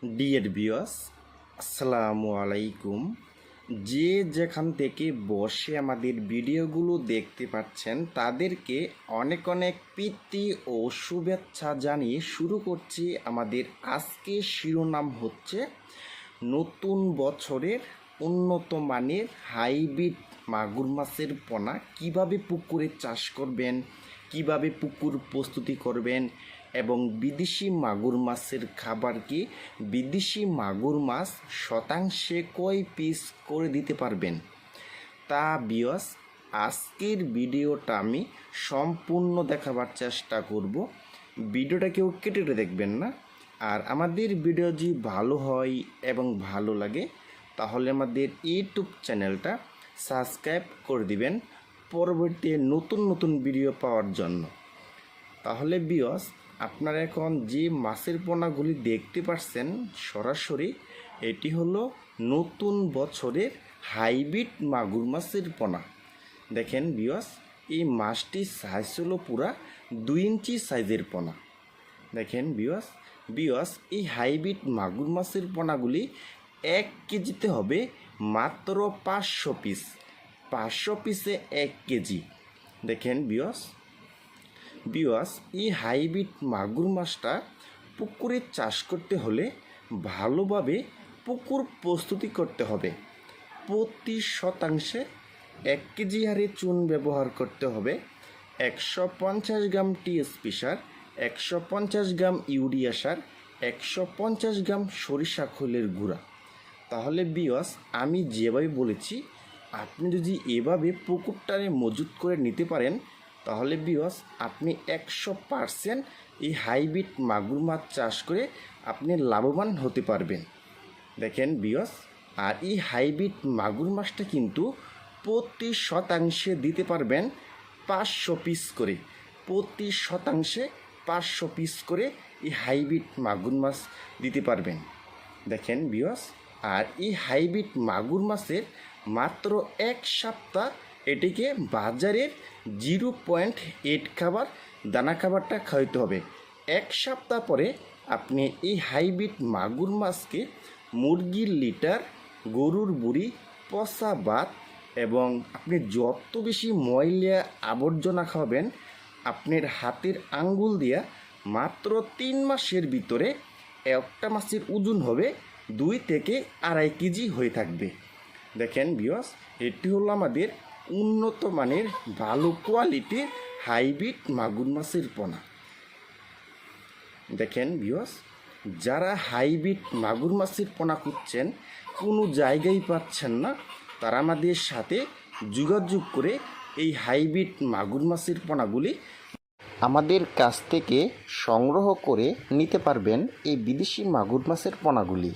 Dear viewers, আসসালামু আলাইকুম। যে যেখান থেকে বসে আমাদের ভিডিওগুলো দেখতে পাচ্ছেন তাদেরকে অনেক অনেক প্রীতি ও শুভেচ্ছা জানিয়ে শুরু করছি। আমাদের আজকে শিরোনাম হচ্ছে নতুন বছরের উন্নত মানের হাইব্রিড মাগুর মাছের পোনা কিভাবে পুকুরে চাষ করবেন, কিভাবে পুকুর প্রস্তুতি করবেন এবং বিদেশি মাগুর মাছের খাবারকে বিদেশি মাগুর মাছ শতাংশে কয় পিস করে দিতে পারবেন। তা বিয়স আজকের ভিডিওটা আমি সম্পূর্ণ দেখাবার চেষ্টা করব। ভিডিওটা কেউ কেটে দেখবেন না। আর আমাদের ভিডিও যদি ভালো হয় এবং ভালো লাগে তাহলে আমাদের ইউটিউব চ্যানেলটা সাবস্ক্রাইব করে দিবেন পরবর্তী নতুন নতুন ভিডিও পাওয়ার জন্য। তাহলে বিয়স আপনারা এখন যে মাছের পোনাগুলি দেখতে পাচ্ছেন সরাসরি এটি হলো নতুন বছরের হাইব্রিড মাগুর মাছের পোনা। দেখেন বিয়স এই মাছটির সাইজ হলো পুরা 2 ইঞ্চি সাইজের পোনা। দেখেন বিয়স এই হাইব্রিড মাগুর মাছের পোনাগুলি 1 কেজিতে হবে মাত্র 500 পিস। 500 পিসে 1 কেজি। দেখেন বিয়স এই হাইব্রিড মাগুর মাছটা পুকুরে চাষ করতে হলে ভালোভাবে পুকুর প্রস্তুতি করতে হবে। প্রতি শতাংশে 1 কেজি হারে চুন ব্যবহার করতে হবে। 150 গ্রাম টিএসপি সার, 150 গ্রাম ইউরিয়া সার, 150 গ্রাম সরিষা খোলের গুঁড়া। তাহলে বিয়স আমি যেভাবে বলেছি আপনি যদি এভাবে পুকুরটারে মজুত করে নিতে পারেন তাহলে বিয়স আপনি 100% এই হাইব্রিড মাগুর মাছ চাষ করে আপনি লাভবান হতে পারবেন। দেখেন বিয়স আর এই হাইব্রিড মাগুর মাছটা কিন্তু প্রতি শতাংশে দিতে পারবেন 500 পিস করে। প্রতি শতাংশে 500 পিস করে এই হাইব্রিড মাগুর মাছ দিতে পারবেন। দেখেন বিয়স আর এই হাইব্রিড মাগুর মাছের মাত্র 1 সপ্তাহ এটিকে বাজারের 0.8 খাবার দানা খাবারটা খাওয়াতে হবে। 1 সপ্তাহ পরে আপনি এই হাইব্রিড মাগুর মাছকে মুরগির লিটার, গরুর বুড়ি, পচা ভাত এবং আপনি যত বেশি ময়লা আবর্জনা খাওয়াবেন আপনার হাতের আঙ্গুল দিয়া মাত্র 3 মাসের ভিতরে একটা মাছের ওজন হবে 2 থেকে 2.5 কেজি হয়ে থাকবে। দেখেন বিয়স এটি হলো আমাদের উন্নত মানের ভালো কোয়ালিটির হাইব্রিড মাগুর মাছের পোনা। দেখেন বিয়স যারা হাইব্রিড মাগুর মাছের পোনা খুঁজছেন কোনো জায়গায় পাচ্ছেন না তারা আমাদের সাথে যোগাযোগ করে এই হাইব্রিড মাগুর মাছের পোনাগুলি আমাদের কাছ থেকে সংগ্রহ করে নিতে পারবেন এই বিদেশি মাগুর মাছের পোনাগুলি।